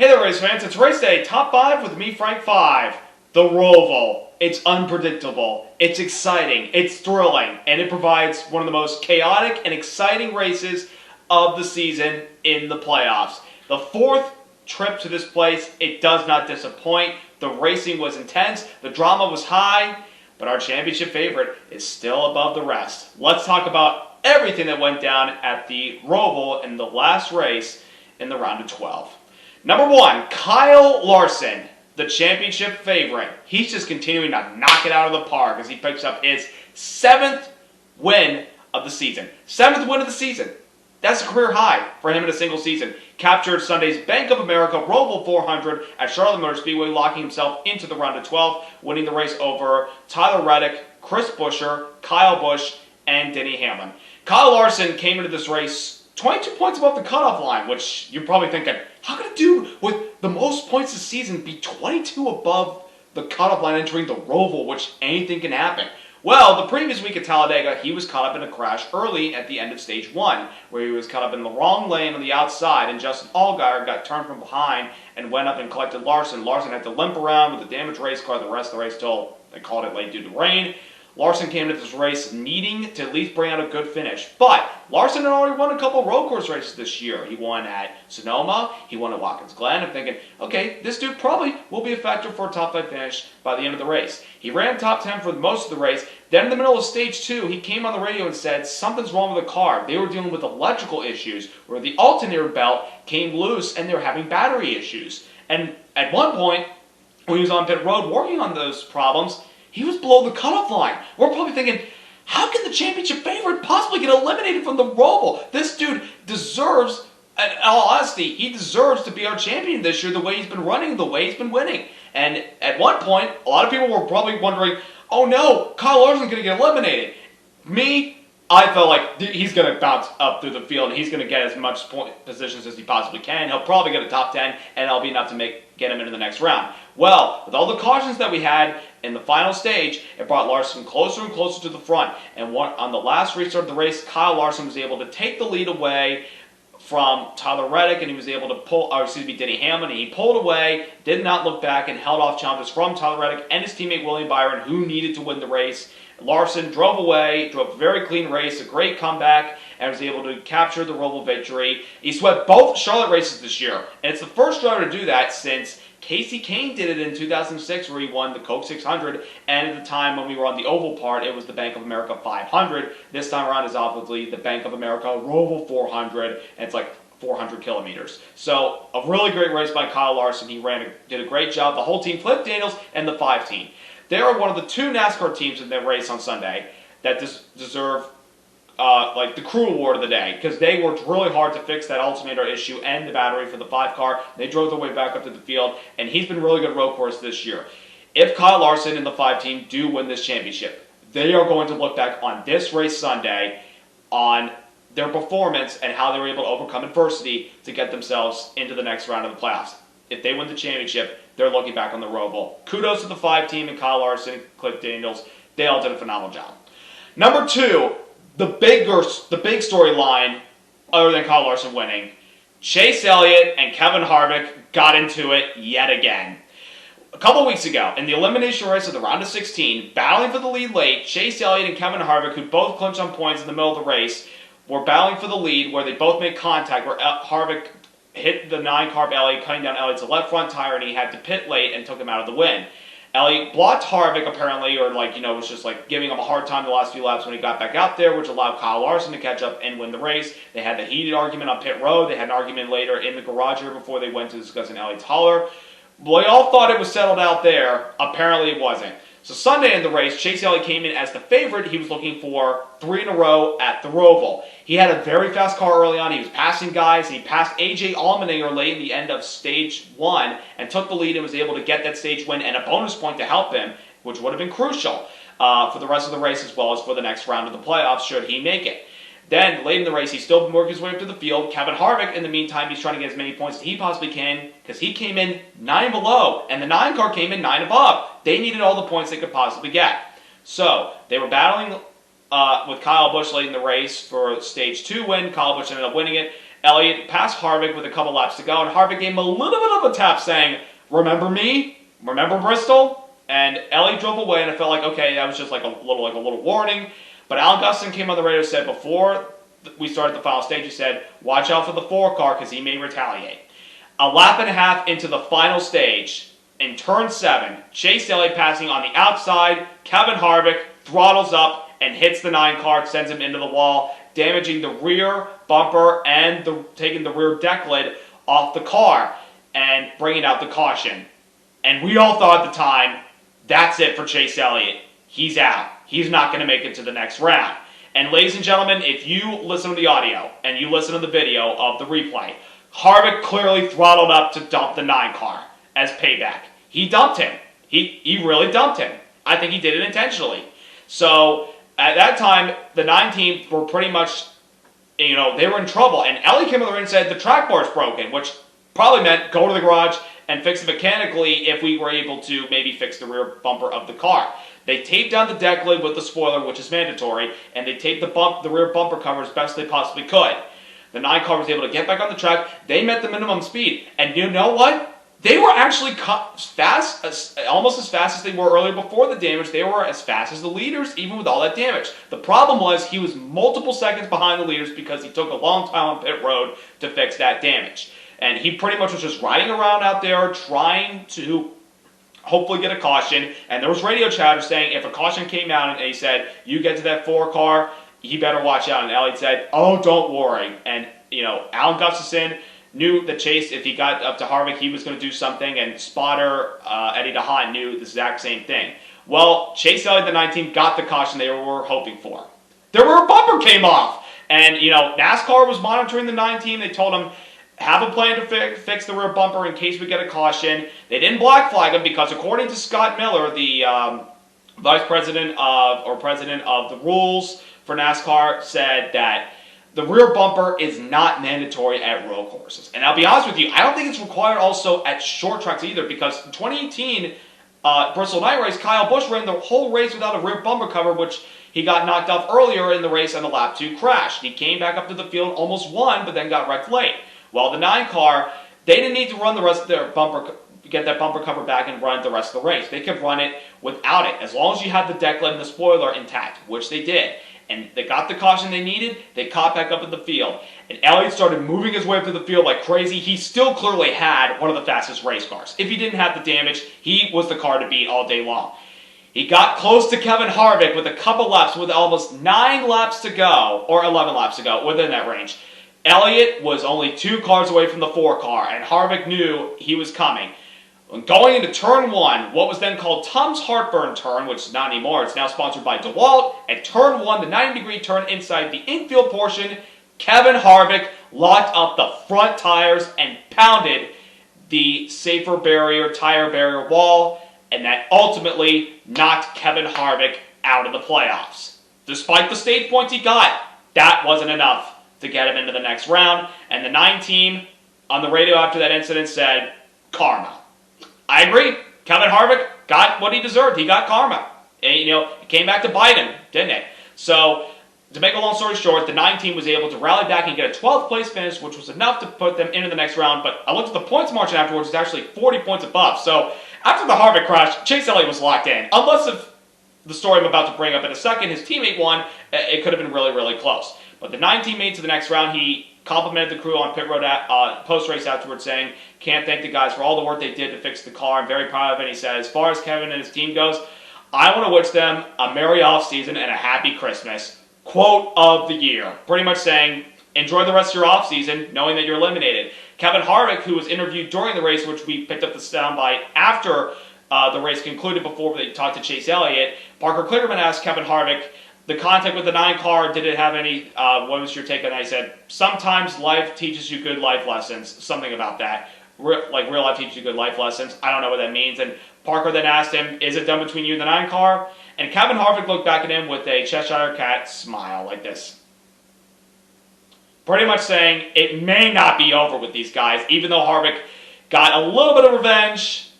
Hey there, race fans. It's race day, top 5 with me, Frank 5. The Roval. It's unpredictable, it's exciting, it's thrilling, and it provides one of the most chaotic and exciting races of the season in the playoffs. The 4th trip to this place, it does not disappoint. The racing was intense, the drama was high, but our championship favorite is still above the rest. Let's talk about everything that went down at the Roval in the last race in the round of 12. Number 1, Kyle Larson, the championship favorite. He's just continuing to knock it out of the park as he picks up his 7th win of the season. 7th win of the season. That's a career high for him in a single season. Captured Sunday's Bank of America Roval 400 at Charlotte Motor Speedway, locking himself into the round of 12, winning the race over Tyler Reddick, Chris Buescher, Kyle Busch, and Denny Hamlin. Kyle Larson came into this race 22 points above the cutoff line, which you're probably thinking, how could a dude with the most points this season be 22 above the cutoff line entering the Roval, which anything can happen? Well, the previous week at Talladega, he was caught up in a crash early at the end of stage 1, where he was caught up in the wrong lane on the outside, and Justin Allgaier got turned from behind and went up and collected Larson. Larson had to limp around with a damaged race car the rest of the race till they called it late due to rain. Larson came into this race needing to at least bring out a good finish. But Larson had already won a couple road course races this year. He won at Sonoma. He won at Watkins Glen. I'm thinking, okay, this dude probably will be a factor for a top 5 finish by the end of the race. He ran top 10 for most of the race. Then in the middle of stage 2, he came on the radio and said something's wrong with the car. They were dealing with electrical issues where the alternator belt came loose and they were having battery issues. And at one point, when he was on pit road working on those problems, he was below the cutoff line. We're probably thinking, how can the championship favorite possibly get eliminated from the Roval? This dude deserves, in all honesty, he deserves to be our champion this year the way he's been running, the way he's been winning. And at one point, a lot of people were probably wondering, oh no, Kyle Larson's going to get eliminated. Me, I felt like he's going to bounce up through the field and he's going to get as much point positions as he possibly can. He'll probably get a top 10 and that'll be enough to get him into the next round. Well, with all the cautions that we had in the final stage, it brought Larson closer and closer to the front. And on the last restart of the race, Kyle Larson was able to take the lead away from Tyler Reddick, and he was able to Denny Hamlin, and he pulled away, did not look back, and held off challenges from Tyler Reddick and his teammate William Byron, who needed to win the race. Larson drove away, drove a very clean race, a great comeback, and was able to capture the Roval victory. He swept both Charlotte races this year, and it's the first driver to do that since Casey Kane did it in 2006, where he won the Coke 600, and at the time when we were on the oval part, it was the Bank of America 500. This time around is obviously the Bank of America Roval 400, and it's like 400 kilometers. So a really great race by Kyle Larson. He did a great job. The whole team, Cliff Daniels and the 5 team. They are one of the 2 NASCAR teams in their race on Sunday that deserve the crew award of the day, because they worked really hard to fix that alternator issue and the battery for the 5 car. They drove their way back up to the field, and he's been really good road course this year. If Kyle Larson and the 5 team do win this championship, they are going to look back on this race Sunday on their performance and how they were able to overcome adversity to get themselves into the next round of the playoffs. If they win the championship, they're looking back on the Roval. Kudos to the 5 team and Kyle Larson, Cliff Daniels. They all did a phenomenal job. Number 2, the big storyline, other than Kyle Larson winning, Chase Elliott and Kevin Harvick got into it yet again. A couple weeks ago, in the elimination race of the round of 16, battling for the lead late, Chase Elliott and Kevin Harvick, who both clinched on points in the middle of the race, were battling for the lead, where they both made contact, where Harvick hit the 9-carb Elliott, cutting down Elliott's left front tire, and he had to pit late and took him out of the win. Elliott blocked Harvick, apparently, or was just giving him a hard time the last few laps when he got back out there, which allowed Kyle Larson to catch up and win the race. They had the heated argument on pit road. They had an argument later in the garage here before they went to discussing Elliott's hauler. We all thought it was settled out there. Apparently it wasn't. So Sunday in the race, Chase Elliott came in as the favorite. He was looking for 3 in a row at the Roval. He had a very fast car early on. He was passing guys. He passed A.J. Allmendinger late in the end of stage 1 and took the lead and was able to get that stage win and a bonus point to help him, which would have been crucial for the rest of the race as well as for the next round of the playoffs should he make it. Then, late in the race, he's still working his way up to the field. Kevin Harvick, in the meantime, he's trying to get as many points as he possibly can because he came in 9 below, and the 9 car came in 9 above. They needed all the points they could possibly get. So, they were battling with Kyle Busch late in the race for stage 2 win. Kyle Busch ended up winning it. Elliott passed Harvick with a couple laps to go, and Harvick gave him a little bit of a tap saying, "Remember me? Remember Bristol?" And Elliott drove away, and I felt like, okay, that was just like a little warning. But Alan Gustin came on the radio and said before we started the final stage, he said, "Watch out for the 4 car because he may retaliate." A lap and a half into the final stage, in turn 7, Chase Elliott passing on the outside, Kevin Harvick throttles up and hits the 9 car, sends him into the wall, damaging the rear bumper and taking the rear deck lid off the car and bringing out the caution. And we all thought at the time, that's it for Chase Elliott. He's out. He's not going to make it to the next round. And ladies and gentlemen, if you listen to the audio and you listen to the video of the replay, Harvick clearly throttled up to dump the 9 car as payback. He dumped him. He really dumped him. I think he did it intentionally. So at that time, the 9 teams were pretty much, they were in trouble. And Elliott came on the ring and said the track bar is broken, which probably meant go to the garage and fix it mechanically if we were able to maybe fix the rear bumper of the car. They taped down the deck lid with the spoiler, which is mandatory, and they taped the rear bumper cover as best they possibly could. The 9 car was able to get back on the track. They met the minimum speed. And you know what? They were actually fast, almost as fast as they were earlier before the damage. They were as fast as the leaders, even with all that damage. The problem was he was multiple seconds behind the leaders because he took a long time on pit road to fix that damage. And he pretty much was just riding around out there trying to hopefully get a caution. And there was radio chatter saying if a caution came out and he said, you get to that 4 car, he better watch out. And Elliott said, oh, don't worry. And, Alan Gustafson knew that Chase, if he got up to Harvick, he was going to do something, and spotter Eddie DeHaan knew the exact same thing. Well, Chase Elliott, the 19, got the caution they were hoping for. Their rear bumper came off, and NASCAR was monitoring the 19. They told him, have a plan to fix the rear bumper in case we get a caution. They didn't black flag him because according to Scott Miller, the vice president president of the rules for NASCAR, said that the rear bumper is not mandatory at road courses. And I'll be honest with you, I don't think it's required also at short tracks either, because in 2018 Bristol Night Race, Kyle Busch ran the whole race without a rear bumper cover, which he got knocked off earlier in the race on the lap 2 crash. He came back up to the field, almost won, but then got wrecked late. Well, the 9 car, they didn't need to run the rest of their bumper, get that bumper cover back and run the rest of the race. They could run it without it, as long as you had the deck lid and the spoiler intact, which they did. And they got the caution they needed, they caught back up in the field. And Elliott started moving his way up to the field like crazy. He still clearly had one of the fastest race cars. If he didn't have the damage, he was the car to beat all day long. He got close to Kevin Harvick with a couple laps, with almost 9 laps to go, or 11 laps to go, within that range. Elliott was only 2 cars away from the 4 car, and Harvick knew he was coming. Going into turn 1, what was then called Tom's Heartburn turn, which is not anymore, it's now sponsored by DeWalt. At turn 1, the 90-degree turn inside the infield portion, Kevin Harvick locked up the front tires and pounded the safer tire barrier wall, and that ultimately knocked Kevin Harvick out of the playoffs. Despite the stage points he got, that wasn't enough to get him into the next round, and the 9 team on the radio after that incident said, karma. I agree. Kevin Harvick got what he deserved. He got karma. And, it came back to bite him, didn't it? So, to make a long story short, the 9 team was able to rally back and get a 12th place finish, which was enough to put them into the next round. But I looked at the points margin afterwards, it's actually 40 points above. So, after the Harvick crash, Chase Elliott was locked in. Unless if the story I'm about to bring up in a second, his teammate won, it could have been really, really close. But the 9 team made to the next round. He complimented the crew on pit road post-race afterwards, saying, can't thank the guys for all the work they did to fix the car. I'm very proud of it. He said, as far as Kevin and his team goes, I want to wish them a merry off-season and a happy Christmas. Quote of the year. Pretty much saying, enjoy the rest of your off-season, knowing that you're eliminated. Kevin Harvick, who was interviewed during the race, which we picked up the soundbite after the race concluded before they talked to Chase Elliott, Parker Kligerman asked Kevin Harvick, the contact with the 9 car, did it have any, what was your take on that? He said, sometimes life teaches you good life lessons, something about that. Real life teaches you good life lessons. I don't know what that means. And Parker then asked him, is it done between you and the 9 car? And Kevin Harvick looked back at him with a Cheshire Cat smile like this. Pretty much saying, it may not be over with these guys, even though Harvick got a little bit of revenge,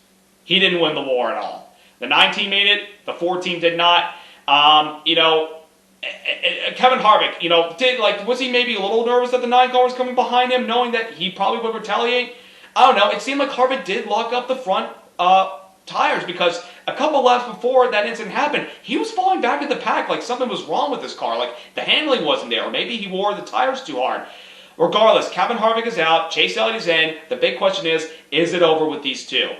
he didn't win the war at all. The 9 team made it, the 4 team did not. Kevin Harvick, was he maybe a little nervous that the 9 car was coming behind him, knowing that he probably would retaliate? I don't know. It seemed like Harvick did lock up the front tires because a couple laps before that incident happened, he was falling back in the pack like something was wrong with his car, like the handling wasn't there, or maybe he wore the tires too hard. Regardless, Kevin Harvick is out, Chase Elliott is in. The big question is it over with these two?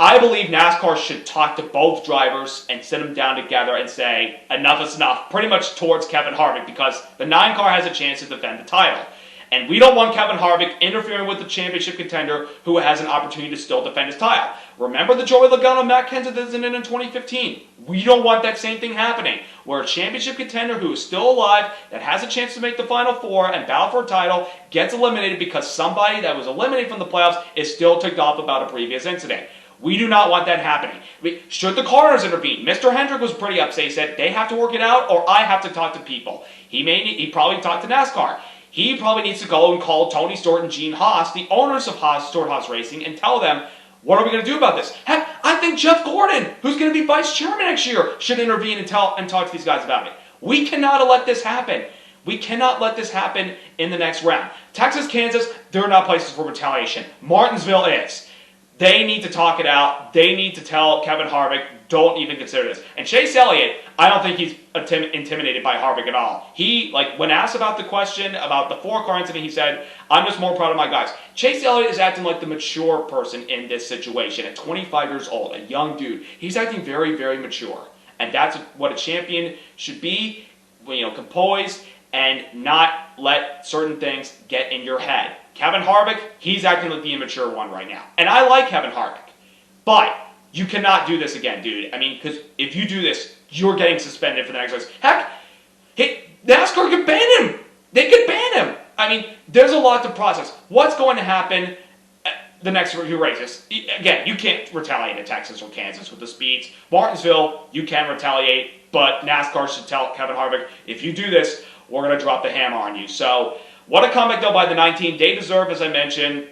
I believe NASCAR should talk to both drivers and sit them down together and say, enough is enough, pretty much towards Kevin Harvick, because the 9 car has a chance to defend the title. And we don't want Kevin Harvick interfering with the championship contender who has an opportunity to still defend his title. Remember the Joey Logano Matt Kenseth incident in 2015? We don't want that same thing happening, where a championship contender who is still alive, that has a chance to make the Final Four and battle for a title, gets eliminated because somebody that was eliminated from the playoffs is still ticked off about a previous incident. We do not want that happening. Should the coroner intervene? Mr. Hendrick was pretty upset. He said, they have to work it out, or I have to talk to people. He probably talked to NASCAR. He probably needs to go and call Tony Stewart and Gene Haas, the owners of Stewart Haas Racing, and tell them, what are we going to do about this? Heck, I think Jeff Gordon, who's going to be vice chairman next year, should intervene and talk to these guys about it. We cannot let this happen. We cannot let this happen in the next round. Texas, Kansas, they're not places for retaliation. Martinsville is. They need to talk it out. They need to tell Kevin Harvick, don't even consider this. And Chase Elliott, I don't think he's intimidated by Harvick at all. He, when asked about the question about the 4-car incident, he said, I'm just more proud of my guys. Chase Elliott is acting like the mature person in this situation. At 25 years old, a young dude, he's acting very, very mature. And that's what a champion should be, composed and not let certain things get in your head. Kevin Harvick, he's acting like the immature one right now. And I like Kevin Harvick. But you cannot do this again, dude. I mean, because if you do this, you're getting suspended for the next race. Heck, NASCAR could ban him. They could ban him. I mean, there's a lot to process. What's going to happen the next few races? Again, you can't retaliate at Texas or Kansas with the speeds. Martinsville, you can retaliate, but NASCAR should tell Kevin Harvick, if you do this, we're going to drop the hammer on you. So, what a comeback, though, by the 19. They deserve, as I mentioned,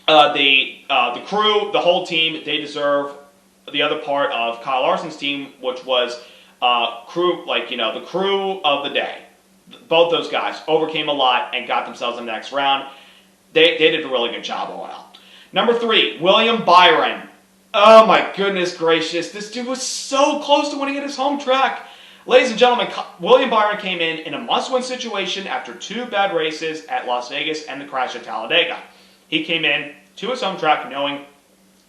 the crew, the whole team, they deserve the other part of Kyle Larson's team, which was the crew of the day. Both those guys overcame a lot and got themselves in the next round. They did a really good job all out. Number 3, William Byron. Oh, my goodness gracious. This dude was so close to winning at his home track. Ladies and gentlemen, William Byron came in a must-win situation after 2 bad races at Las Vegas and the crash at Talladega. He came in to his home track knowing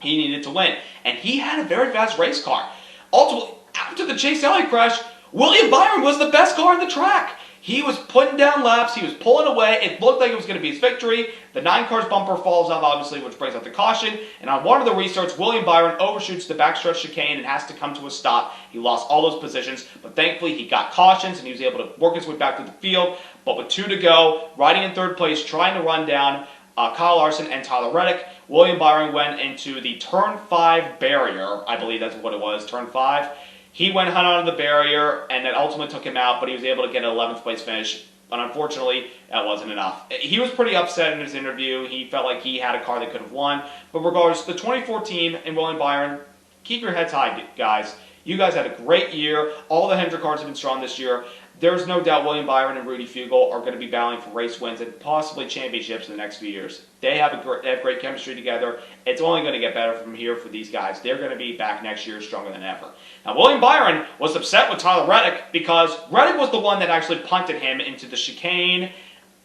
he needed to win. And he had a very fast race car. Ultimately, after the Chase Elliott crash, William Byron was the best car on the track. He was putting down laps. He was pulling away. It looked like it was going to be his victory. The 9 car's bumper falls off, obviously, which brings out the caution. And on one of the restarts, William Byron overshoots the backstretch chicane and has to come to a stop. He lost all those positions, but thankfully he got cautions and he was able to work his way back to the field. But with 2 to go, riding in 3rd place, trying to run down Kyle Larson and Tyler Reddick, William Byron went into the Turn 5 barrier. I believe that's what it was, Turn 5. He went hunt onto the barrier, and that ultimately took him out, but he was able to get an 11th place finish. But unfortunately, that wasn't enough. He was pretty upset in his interview. He felt like he had a car that could have won. But regardless, the 24 team and William Byron, keep your heads high, guys. You guys had a great year. All the Hendrick cars have been strong this year. There's no doubt William Byron and Rudy Fugle are going to be battling for race wins and possibly championships in the next few years. They have great chemistry together. It's only going to get better from here for these guys. They're going to be back next year stronger than ever. Now, William Byron was upset with Tyler Reddick because Reddick was the one that actually punted him into the chicane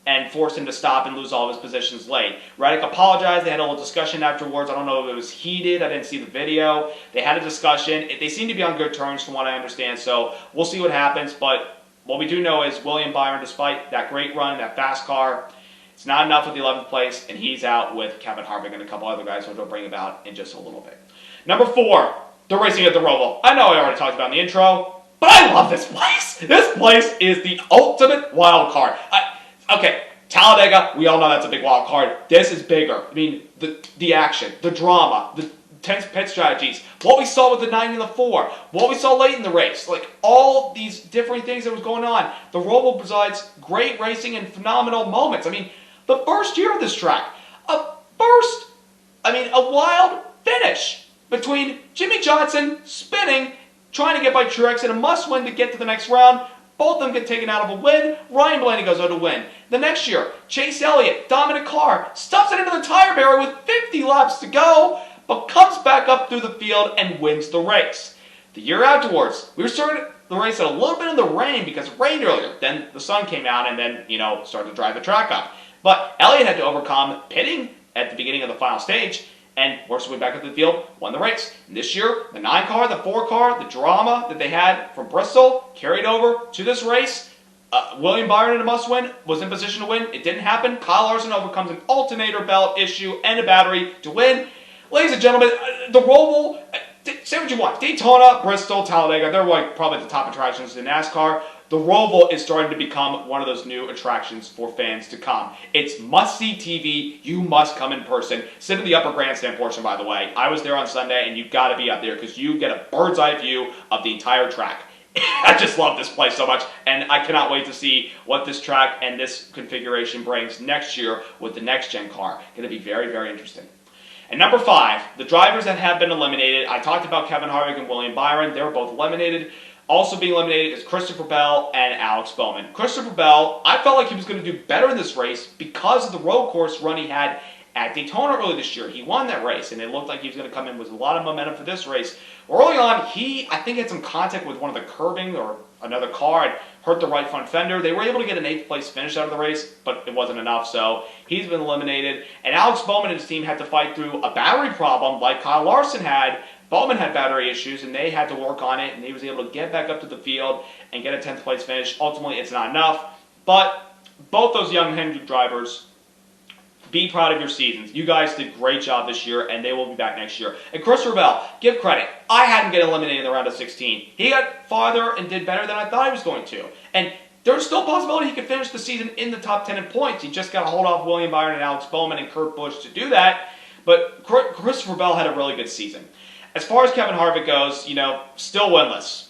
and forced him to stop and lose all of his positions late. Reddick apologized. They had a little discussion afterwards. I don't know if it was heated. I didn't see the video. They had a discussion. They seem to be on good terms from what I understand, so we'll see what happens. But what we do know is William Byron, despite that great run, that fast car, it's not enough with the 11th place, and he's out with Kevin Harvick and a couple other guys, which we'll bring about in just a little bit. Number 4, the racing at the Roval. I know I already talked about in the intro, but I love this place. This place is the ultimate wild card. Okay, Talladega, we all know that's a big wild card. This is bigger. I mean, the action, the drama, the tense pit strategies, what we saw with the 9 and the 4, what we saw late in the race, like all these different things that was going on. The Roval provides great racing and phenomenal moments. I mean, the first year of this track, a wild finish between Jimmy Johnson spinning, trying to get by Truex in a must-win to get to the next round, Both of them get taken out of a win. Ryan Blaney goes out to win. The next year, Chase Elliott, dominant car, stuffs it into the tire barrier with 50 laps to go, but comes back up through the field and wins the race. The year afterwards, we were starting the race at a little bit in the rain because it rained earlier. Then the sun came out and then, started to drive the track up. But Elliott had to overcome pitting at the beginning of the final stage and worked his way back up the field, won the race. And this year, the 9 car, the 4 car, the drama that they had from Bristol carried over to this race. William Byron in a must-win was in position to win. It didn't happen. Kyle Larson overcomes an alternator belt issue and a battery to win. Ladies and gentlemen, the Roval, say what you want. Daytona, Bristol, Talladega, they're like probably the top attractions in NASCAR. The Roval is starting to become one of those new attractions for fans to come. It's must-see TV. You must come in person. Sit in the upper grandstand portion, by the way. I was there on Sunday, and you've got to be up there because you get a bird's-eye view of the entire track. I just love this place so much, and I cannot wait to see what this track and this configuration brings next year with the next-gen car. Going to be very, very interesting. And number 5, the drivers that have been eliminated. I talked about Kevin Harvick and William Byron. They were both eliminated. Also being eliminated is Christopher Bell and Alex Bowman. Christopher Bell, I felt like he was going to do better in this race because of the road course run he had at Daytona early this year. He won that race, and it looked like he was going to come in with a lot of momentum for this race. Early on, I think, had some contact with one of the curbing or another car and hurt the right front fender. They were able to get an 8th place finish out of the race, but it wasn't enough, so he's been eliminated. And Alex Bowman and his team had to fight through a battery problem like Kyle Larson had. Bowman had battery issues, and they had to work on it, and he was able to get back up to the field and get a 10th place finish. Ultimately, it's not enough, but both those young Hendrick drivers, be proud of your seasons. You guys did a great job this year, and they will be back next year. And Chris Roval, give credit. I had him get eliminated in the round of 16. He got farther and did better than I thought he was going to. And there's still a possibility he could finish the season in the top 10 in points. He just got to hold off William Byron and Alex Bowman and Kurt Busch to do that. But Chris Roval had a really good season. As far as Kevin Harvick goes, still winless.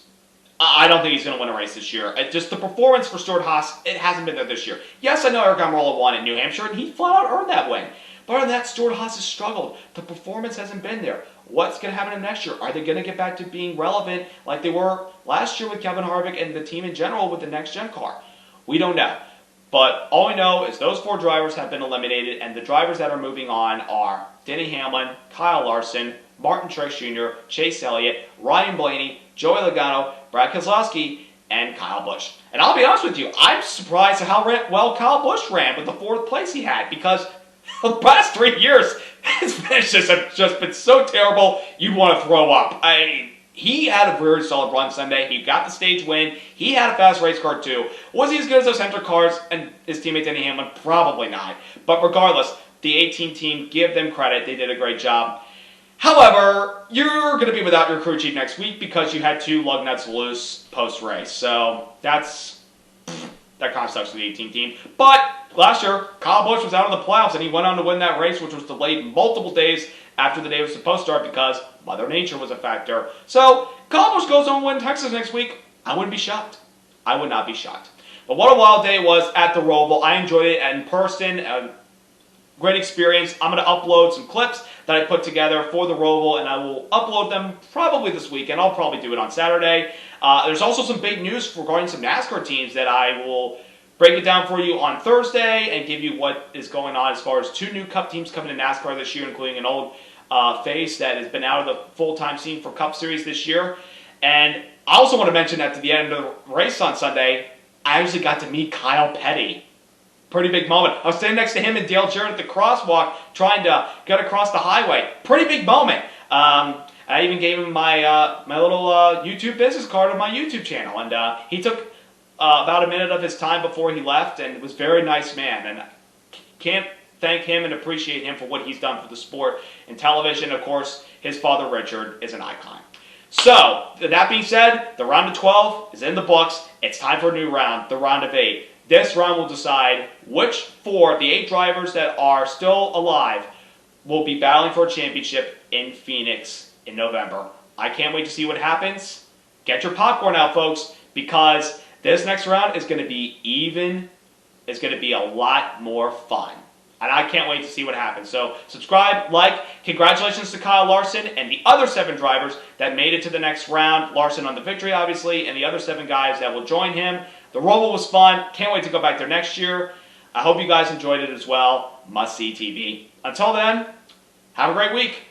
I don't think he's going to win a race this year. Just the performance for Stewart-Haas, it hasn't been there this year. Yes, I know Eric Almirola won in New Hampshire, and he flat out earned that win. But other than that, Stewart-Haas has struggled. The performance hasn't been there. What's going to happen to them next year? Are they going to get back to being relevant like they were last year with Kevin Harvick and the team in general with the next-gen car? We don't know. But all we know is those 4 drivers have been eliminated, and the drivers that are moving on are Denny Hamlin, Kyle Larson, Martin Truex Jr., Chase Elliott, Ryan Blaney, Joey Logano, Brad Keselowski, and Kyle Busch. And I'll be honest with you, I'm surprised at how well Kyle Busch ran with the 4th place he had, because the past 3 years, his finishes have just been so terrible, you'd want to throw up. He had a very solid run Sunday. He got the stage win. He had a fast race car too. Was he as good as those Hendrick cars and his teammate Denny Hamlin? Probably not. But regardless, the 18 team, give them credit. They did a great job. However, you're going to be without your crew chief next week because you had 2 lug nuts loose post-race. So that kind of sucks for the 18 team. But last year, Kyle Busch was out in the playoffs, and he went on to win that race, which was delayed multiple days after the day was supposed to start because Mother Nature was a factor. So Kyle Busch goes on to win Texas next week. I wouldn't be shocked. I would not be shocked. But what a wild day it was at the Roval. I enjoyed it in person. Great experience. I'm going to upload some clips that I put together for the Roval, and I will upload them probably this weekend. I'll probably do it on Saturday. There's also some big news regarding some NASCAR teams that I will break it down for you on Thursday and give you what is going on as far as 2 new Cup teams coming to NASCAR this year, including an old face that has been out of the full-time scene for Cup Series this year. And I also want to mention that at the end of the race on Sunday, I actually got to meet Kyle Petty. Pretty big moment. I was standing next to him and Dale Jarrett at the crosswalk trying to get across the highway. Pretty big moment. I even gave him my my little YouTube business card on my YouTube channel. And he took about a minute of his time before he left, and was a very nice man. And I can't thank him and appreciate him for what he's done for the sport and television. Of course, his father Richard is an icon. So, that being said, the round of 12 is in the books. It's time for a new round, the round of 8. This round will decide which 4 of the 8 drivers that are still alive will be battling for a championship in Phoenix in November. I can't wait to see what happens. Get your popcorn out, folks, because this next round is going to be a lot more fun. and I can't wait to see what happens. So subscribe, like. Congratulations to Kyle Larson and the other 7 drivers that made it to the next round. Larson on the victory, obviously, and the other 7 guys that will join him. The Roval was fun. Can't wait to go back there next year. I hope you guys enjoyed it as well. Must-see TV. Until then, have a great week.